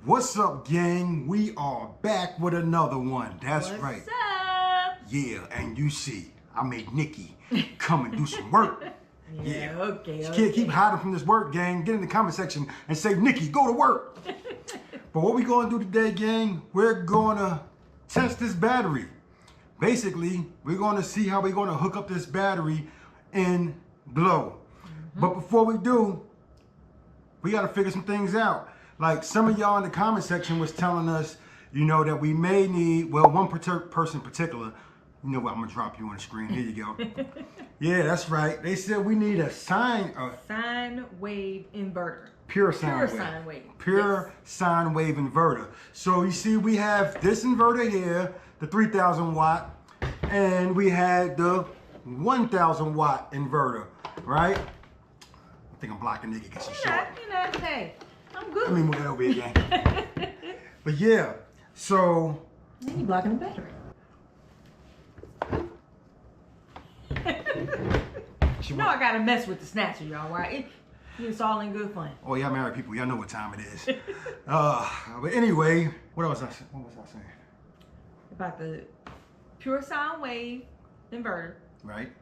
What's up, gang? We are back with another one. That's What's right. Up? Yeah, and you see, I made Nikki come and do some work. Yeah, okay. She can't keep hiding from this work, gang. Get in the comment section and say, Nikki, go to work. But what we gonna do today, gang, we're gonna test this battery. Basically, we're gonna see how we're gonna hook up this battery in Glow. But before we do, we gotta figure some things out. Like some of y'all in the comment section was telling us, you know, that we may need, well, one person in particular, you know what, I'm gonna drop you on the screen. Here you go. Yeah, that's right. They said we need a sine wave inverter. Pure sine wave. Pure sine wave inverter. So you see, we have this inverter here, the 3,000 watt, and we had the 1,000 watt inverter, right? I think I'm blocking Nikki because she's short. Hey, I'm good. Let me move it over here, gang. But yeah, so. You blocking the battery. You know I gotta mess with the snatcher, y'all, right? It's all in good fun. Oh, y'all married people, y'all know what time it is. But anyway, what was I saying? About the pure sine wave inverter. Right.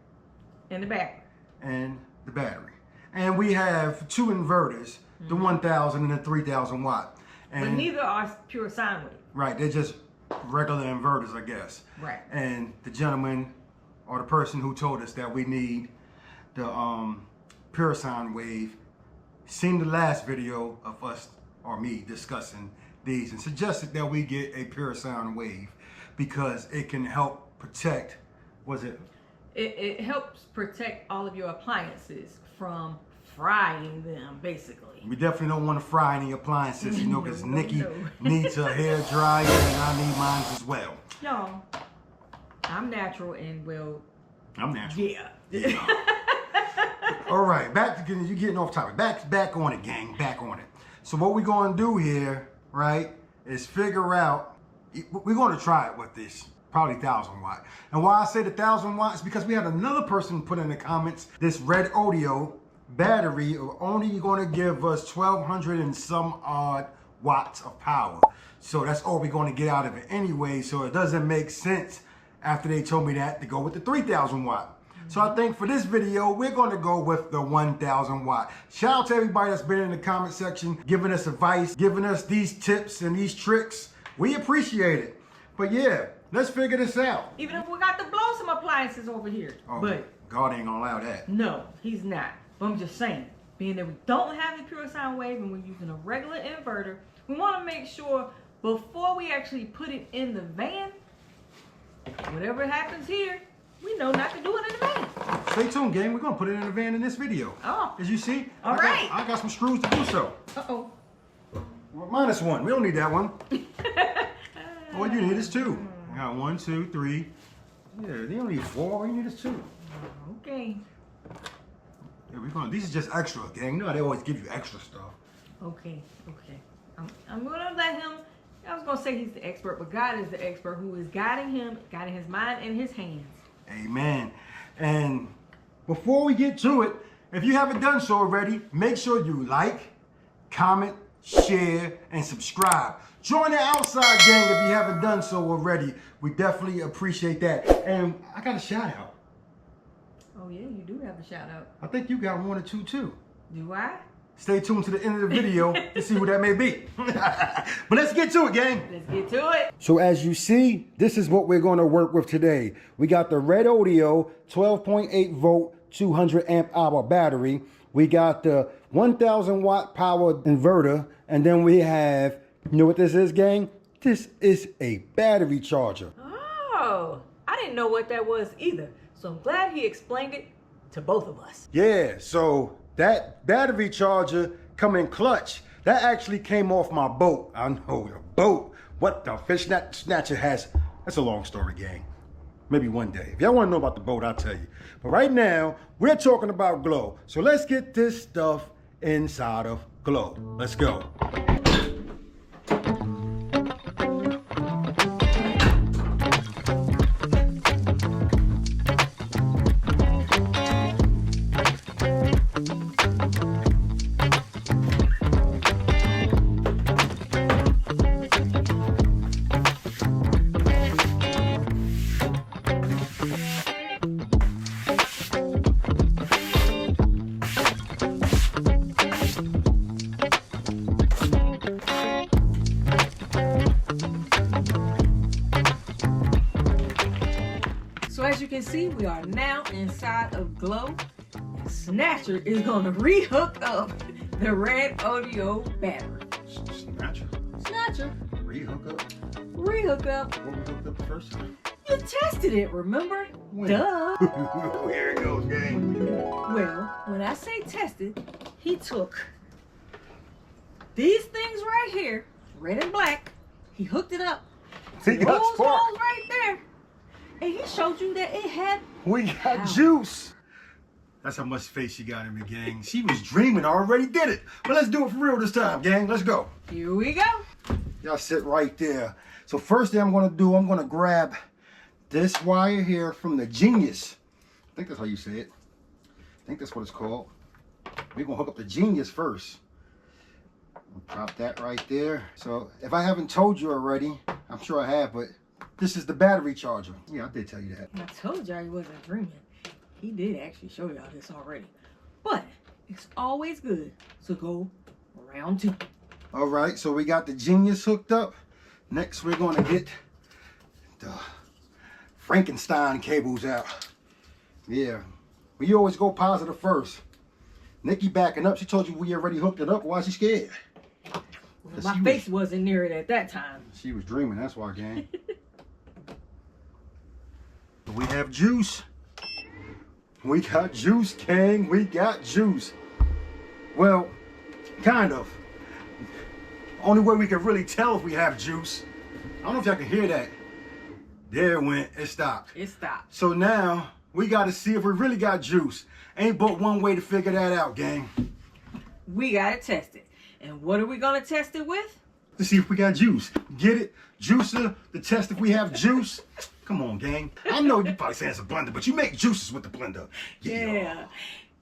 And the battery. And the battery. And we have two inverters, the 1,000 and the 3,000 watt. And but neither are pure sine wave. Right, they're just regular inverters, I guess. Right. And the gentleman or the person who told us that we need the pure sine wave seen the last video of us or me discussing these and suggested that we get a pure sine wave because it can help protect, It helps protect all of your appliances from frying them, basically. We definitely don't want to fry any appliances, you know, because Nikki No. needs a hair dryer and I need mine as well. No, I'm natural and well. I'm natural. Yeah. All right, back to you getting off topic. Back on it, gang. Back on it. So what we're going to do here, right, is figure out. We're going to try it with this. Probably 1,000 watt. And why I say the 1,000 watts because we had another person put in the comments this Redodo battery are only going to give us 1,200 and some odd watts of power. So that's all we're going to get out of it anyway. So it doesn't make sense after they told me that to go with the 3,000 watt. So I think for this video, we're going to go with the 1,000 watt. Shout out to everybody that's been in the comment section, giving us advice, giving us these tips and these tricks. We appreciate it. But yeah, let's figure this out. Even if we got to blow some appliances over here. Oh, but God ain't gonna allow that. No, he's not. But I'm just saying, being that we don't have the pure sine wave and we're using a regular inverter, we want to make sure before we actually put it in the van, whatever happens here, we know not to do it in the van. Stay tuned, gang. We're gonna put it in the van in this video. Oh. As you see, Right. I got some screws to do so. Uh-oh. Well, minus one. We don't need that one. All you need is two. I got 1, 2, 3. Yeah, you don't need 4. All you need is 2. Okay. Yeah, we're gonna. These are just extra, gang. You know how they always give you extra stuff. Okay. I'm gonna let him. I was gonna say he's the expert, but God is the expert who is guiding him, guiding his mind and his hands. Amen. And before we get to it, if you haven't done so already, make sure you like, comment, share, and subscribe. Join the outside gang if you haven't done so already. We definitely appreciate that. And I got a shout out. Oh yeah, you do have a shout out. I think you got 1 or 2 too. Do I? Stay tuned to the end of the video to see what that may be. But let's get to it, gang. Let's get to it. So as you see, this is what we're going to work with today. We got the Redodo 12.8 volt 200 amp hour battery. We got the 1,000 watt power inverter. And then we have, you know what this is, gang? This is a battery charger. Oh, I didn't know what that was either. So I'm glad he explained it to both of us. Yeah, so that battery charger come in clutch. That actually came off my boat. I know, the boat. What the fish snatcher has. That's a long story, gang. Maybe one day. If y'all want to know about the boat, I'll tell you. But right now, we're talking about Glow. So let's get this stuff inside of Glow. Let's go. you can see, we are now inside of Glow. Snatcher is gonna re-hook up the Redodo battery. Snatcher. Re-hook up? Re-hook up. What we hooked up the first time? You tested it, remember? When? Duh. Here it goes, gang. Well, when I say tested, he took these things right here, red and black. He hooked it up. He got Those spark. holes right there. And he showed you that it had We got power. juice. That's how much faith she got in me, gang. She was dreaming, I already did it. But let's do it for real this time, gang. Let's go. Here we go. Y'all sit right there. So first thing I'm gonna do, I'm gonna grab this wire here from the Genius. I think that's how you say it. I think that's what it's called. We're gonna hook up the Genius first. Drop that right there. So if I haven't told you already, I'm sure I have, but this is the battery charger. Yeah, I did tell you that. I told y'all he wasn't dreaming. He did actually show y'all this already. But it's always good to go round two. All right, so we got the Genius hooked up. Next, we're gonna get the Frankenstein cables out. Yeah, we always go positive first. Nikki backing up. She told you we already hooked it up. Why is she scared? Well, my face wasn't near it at that time. She was dreaming. That's why, gang. We have juice. We got juice, gang. We got juice. Well, kind of. Only way we can really tell if we have juice. I don't know if y'all can hear that. There it went. It stopped. It stopped. So now we got to see if we really got juice. Ain't but one way to figure that out, gang. We gotta test it. And what are we gonna test it with? To see if we got juice. Get it? Juicer to test if we have juice. Come on, gang. I know you probably saying it's a blender, but you make juices with the blender. Yeah.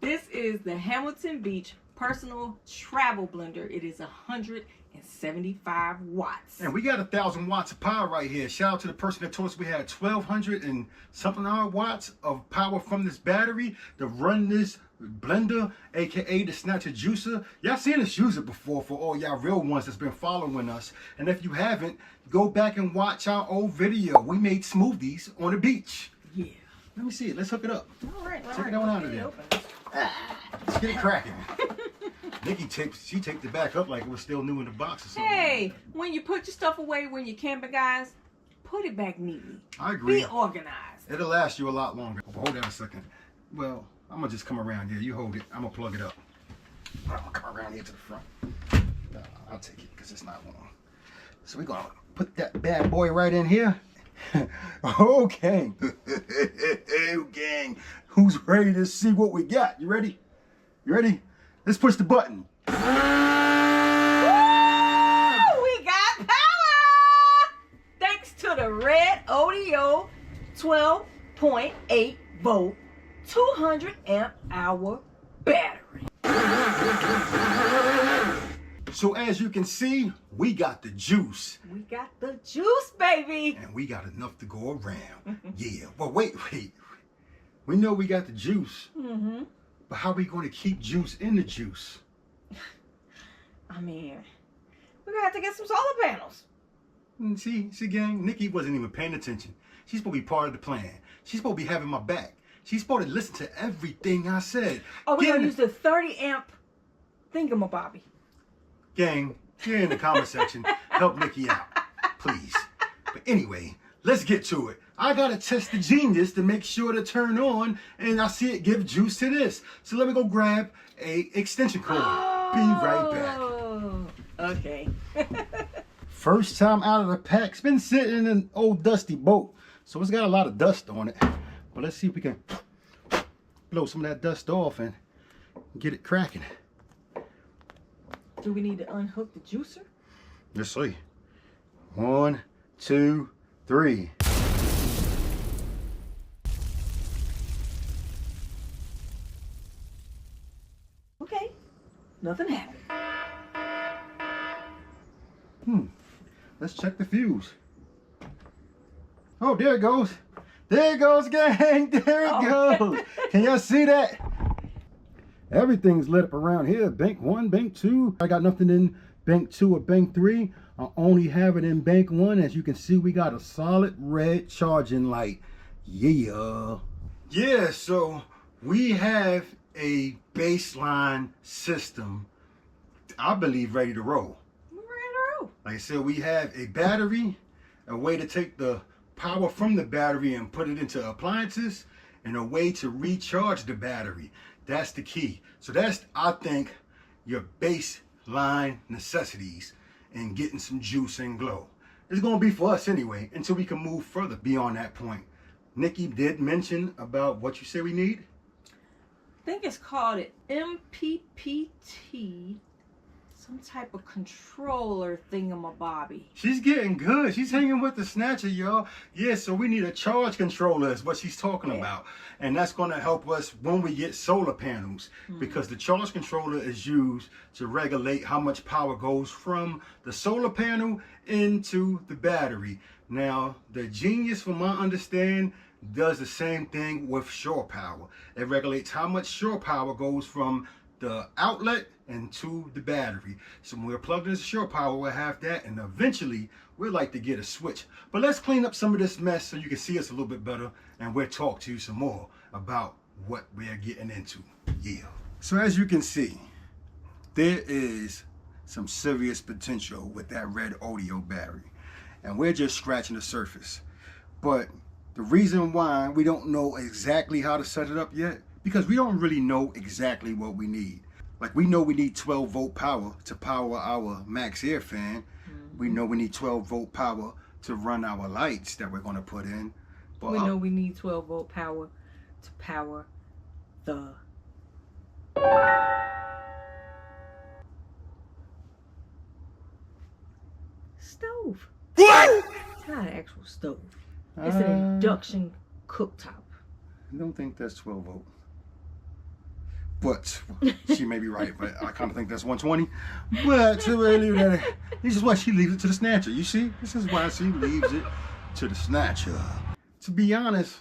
This is the Hamilton Beach Personal Travel Blender. It is 175 watts. And we got 1,000 watts of power right here. Shout out to the person that told us we had 1,200 and something odd watts of power from this battery to run this blender, aka the Snatcher Juicer. Y'all seen us use it before for all y'all real ones that's been following us. And if you haven't, go back and watch our old video. We made smoothies on the beach. Yeah. Let me see it. Let's hook it up. All right. Check it out of there. Let's get it cracking. Nikki taped it back up like it was still new in the box or something. Hey, when you put your stuff away when you're camping, guys, put it back neatly. I agree. Be organized. It'll last you a lot longer. Hold on a second. Well, I'm gonna just come around here. You hold it. I'm gonna plug it up. I'm gonna come around here to the front. I'll take it because it's not long. So we're gonna put that bad boy right in here. Oh, gang. Oh, gang. Who's ready to see what we got? You ready? You ready? Let's push the button. Woo! We got power! Thanks to the Redodo 12.8 volt 200 amp hour battery. So as you can see, we got the juice. We got the juice, baby. And we got enough to go around. Yeah. But wait. We know we got the juice. Mm-hmm. But how are we going to keep juice in the juice? I mean, we're gonna have to get some solar panels. See, gang, Nikki wasn't even paying attention. She's supposed to be part of the plan. She's supposed to be having my back. She's supposed to listen to everything I said. Oh, we're gonna use the 30 amp thingamabobby. Gang, get in the comment section. Help Nikki out, please. But anyway, let's get to it. I gotta test the Genius to make sure to turn on, and I see it give juice to this. So let me go grab a extension cord. Be right back. Okay. First time out of the pack. It's been sitting in an old dusty boat, so it's got a lot of dust on it. But let's see if we can blow some of that dust off and get it cracking. Do we need to unhook the juicer? Let's see. 1, 2, 3. Okay. Nothing happened. Let's check the fuse. Oh, there it goes. There it goes, gang. There it goes. Can y'all see that? Everything's lit up around here. Bank 1, Bank 2. I got nothing in Bank 2 or Bank 3. I only have it in Bank 1. As you can see, we got a solid red charging light. Yeah. Yeah, so we have a baseline system, I believe, ready to roll. We're ready to roll. Like I said, we have a battery, a way to take the power from the battery and put it into appliances, and a way to recharge the battery. That's the key. So that's, I think, your baseline necessities in getting some juice and glow. It's going to be for us anyway, until we can move further beyond that point. Nikki did mention about what you say we need. I think it's called an MPPT, some type of controller thingamabobby. She's getting good. She's hanging with the snatcher, y'all. Yeah, so we need a charge controller is what she's talking about. And that's going to help us when we get solar panels, because the charge controller is used to regulate how much power goes from the solar panel into the battery. Now, the Genius, from my understanding, does the same thing with shore power. It regulates how much shore power goes from the outlet into the battery. So when we're plugged into shore power, we'll have that, and eventually we'd like to get a switch. But let's clean up some of this mess so you can see us a little bit better, and we'll talk to you some more about what we're getting into. Yeah. So as you can see, there is some serious potential with that Redodo battery, and we're just scratching the surface. But the reason why we don't know exactly how to set it up yet, because we don't really know exactly what we need. Like, we know we need 12 volt power to power our max air fan. We know we need 12 volt power to run our lights that we're going to put in. But We know we need 12 volt power to power the stove. What? It's not an actual stove. It's an induction cooktop. I don't think that's 12 volt. But she may be right, but I kind of think that's 120. But this is why she leaves it to the snatcher. You see? This is why she leaves it to the snatcher. To be honest,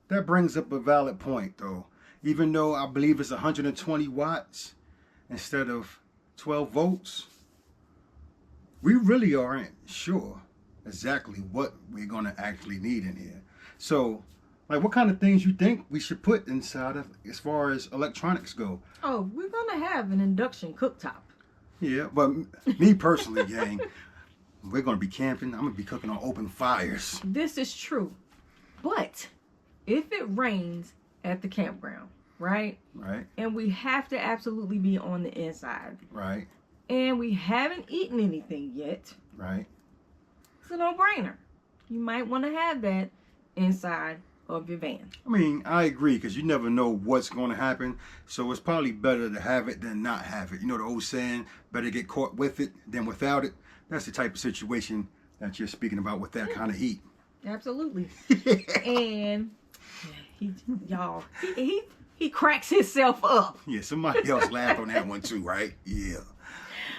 that brings up a valid point, though. Even though I believe it's 120 watts instead of 12 volts, we really aren't sure exactly what we're going to actually need in here. So, like, what kind of things you think we should put inside of as far as electronics go? Oh, we're going to have an induction cooktop. Yeah, but me personally, gang, we're going to be camping. I'm going to be cooking on open fires. This is true. But if it rains at the campground, right? Right. And we have to absolutely be on the inside. Right. And we haven't eaten anything yet. Right. It's a no-brainer. You might want to have that inside of your van. I mean, I agree, because you never know what's going to happen. So it's probably better to have it than not have it. You know the old saying, better get caught with it than without it. That's the type of situation that you're speaking about with that kind of heat. Absolutely. And he cracks himself up. Yeah, somebody else laughed on that one too, right? Yeah.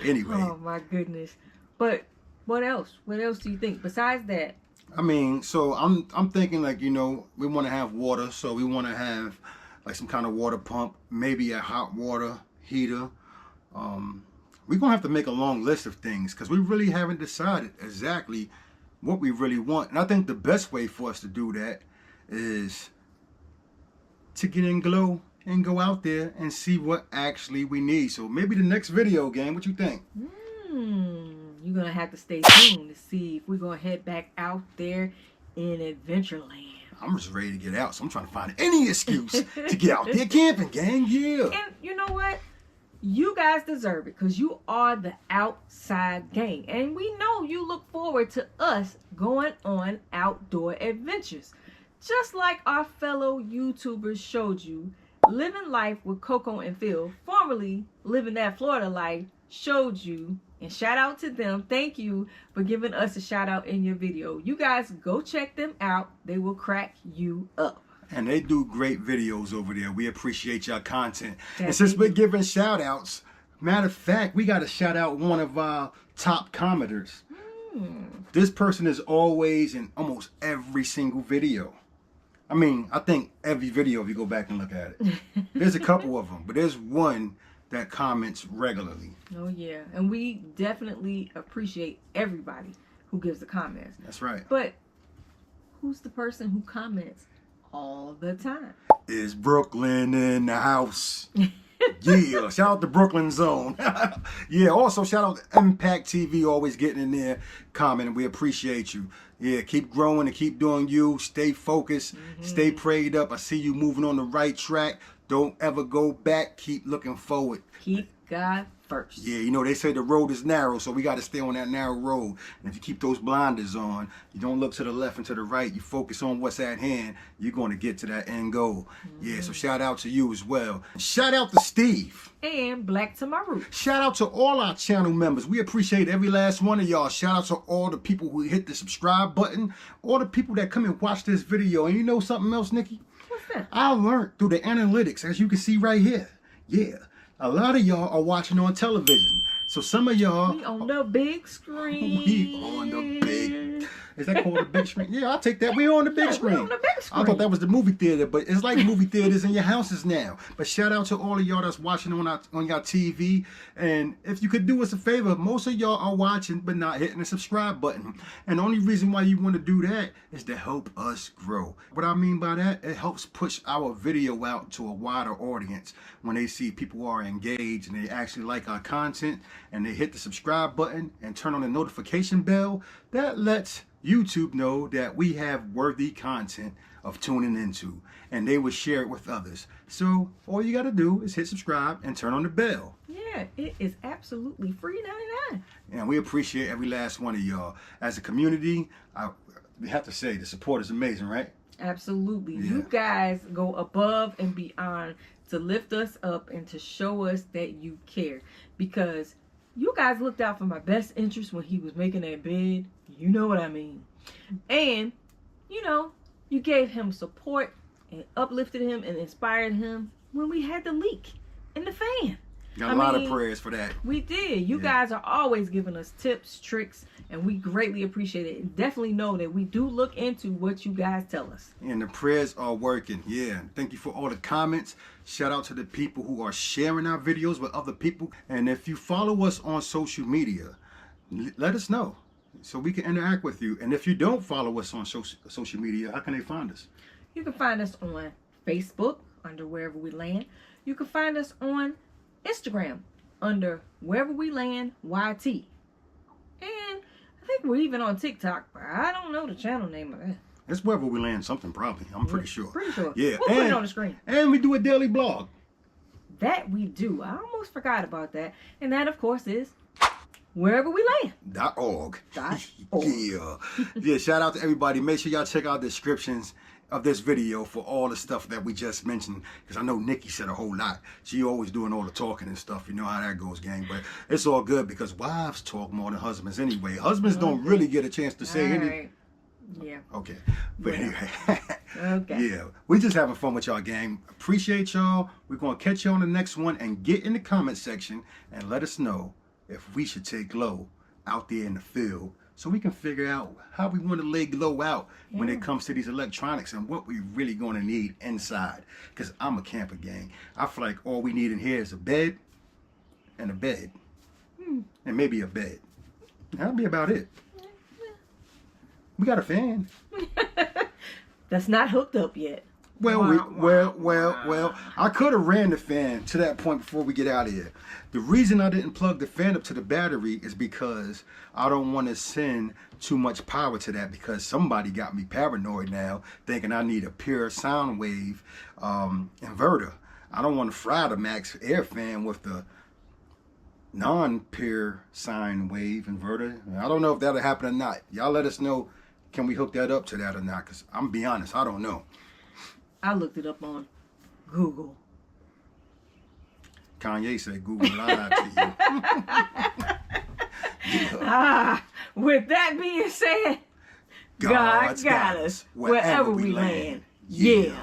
Anyway. Oh my goodness. But what else? What else do you think besides that? I mean, so I'm thinking, like, you know, we want to have water, so we want to have like some kind of water pump, maybe a hot water heater. We're gonna have to make a long list of things, because we really haven't decided exactly what we really want. And I think the best way for us to do that is to get in glow and go out there and see what actually we need. So maybe the next video, gang, what you think? You're going to have to stay tuned to see if we're going to head back out there in Adventureland. I'm just ready to get out, so I'm trying to find any excuse to get out there camping, gang. Yeah. And you know what? You guys deserve it, because you are the outside gang. And we know you look forward to us going on outdoor adventures. Just like our fellow YouTubers showed you, living life with Coco and Phil, formerly living that Florida life, showed you. And shout out to them. Thank you for giving us a shout out in your video. You guys go check them out. They will crack you up. And they do great videos over there. We appreciate your content. And since we're giving shout outs, matter of fact, we got to shout out one of our top commenters. This person is always in almost every single video. I mean, I think every video if you go back and look at it. There's a couple of them, but there's one that comments regularly. Oh yeah, and we definitely appreciate everybody who gives the comments. That's right. But who's the person who comments all the time. Is Brooklyn in the house? Yeah, shout out to Brooklyn Zone. Yeah, also shout out to Impact TV, always getting in there, commenting. We appreciate you. Yeah, keep growing and keep doing you. Stay focused, stay prayed up. I see you moving on the right track. Don't ever go back. Keep looking forward. Keep God first. Yeah, you know, they say the road is narrow, so we got to stay on that narrow road. And if you keep those blinders on, you don't look to the left and to the right, you focus on what's at hand, you're going to get to that end goal. Yeah, so shout out to you as well. Shout out to Steve. And Black to my roots. Shout out to all our channel members. We appreciate every last one of y'all. Shout out to all the people who hit the subscribe button, all the people that come and watch this video. And you know something else, Nikki? What's that? I learned through the analytics, as you can see right here. Yeah. A lot of y'all are watching on television. So some of y'all... We on the big screen. We on the big... Is that called the big screen? Yeah, I'll take that. We on the big screen. We on the big screen. I thought that was the movie theater, but it's like movie theaters in your houses now. But shout out to all of y'all that's watching on your TV. And if you could do us a favor, most of y'all are watching but not hitting the subscribe button. And the only reason why you want to do that is to help us grow. What I mean by that, it helps push our video out to a wider audience when they see people are engaged and they actually like our content and they hit the subscribe button and turn on the notification bell. That lets YouTube know that we have worthy content of tuning into, and they will share it with others. So all you got to do is hit subscribe and turn on the bell. Yeah, it is absolutely free 99. And we appreciate every last one of y'all. As a community, we have to say the support is amazing, right? Absolutely. Yeah. You guys go above and beyond to lift us up and to show us that you care, because you guys looked out for my best interest when he was making that bid. You know what I mean. And, you know, you gave him support and uplifted him and inspired him when we had the leak in the fan. Got a lot of prayers for that. We did. You guys are always giving us tips, tricks, and we greatly appreciate it. And definitely know that we do look into what you guys tell us. And the prayers are working. Yeah. Thank you for all the comments. Shout out to the people who are sharing our videos with other people. And if you follow us on social media, let us know so we can interact with you. And if you don't follow us on social media, how can they find us? You can find us on Facebook under Wherever We Land. You can find us on Instagram under Wherever We Land YT. And I think we're even on TikTok, but I don't know the channel name of it. It's Wherever We Land something, probably. I'm pretty sure. Pretty sure. Yeah. We'll put it on the screen. And we do a daily blog. That we do. I almost forgot about that. And that, of course, is Wherever We Land. .org. .org. Yeah. Yeah, shout out to everybody. Make sure y'all check out the descriptions of this video for all the stuff that we just mentioned, because I know Nikki said a whole lot. She always doing all the talking and stuff. You know how that goes, gang. But it's all good because wives talk more than husbands anyway. Husbands don't really get a chance to say anything. Right. Yeah. Okay. But anyway. Okay. Yeah. We just having fun with y'all, gang. Appreciate y'all. We're going to catch you on the next one, and get in the comment section and let us know if we should take Glow out there in the field so we can figure out how we want to lay Glow out when it comes to these electronics and what we really going to need inside. Because I'm a camper, gang. I feel like all we need in here is a bed and a bed. And maybe a bed. That'll be about it. We got a fan. That's not hooked up yet. Well, I could have ran the fan to that point before we get out of here. The reason I didn't plug the fan up to the battery is because I don't want to send too much power to that, because somebody got me paranoid now thinking I need a pure sound wave inverter. I don't want to fry the max air fan with the non-pure sine wave inverter. I don't know if that'll happen or not. Y'all let us know, can we hook that up to that or not? Because I'm be honest, I don't know. I looked it up on Google. Kanye said Google it out to you. Yeah. With that being said, God got us wherever we land. Yeah.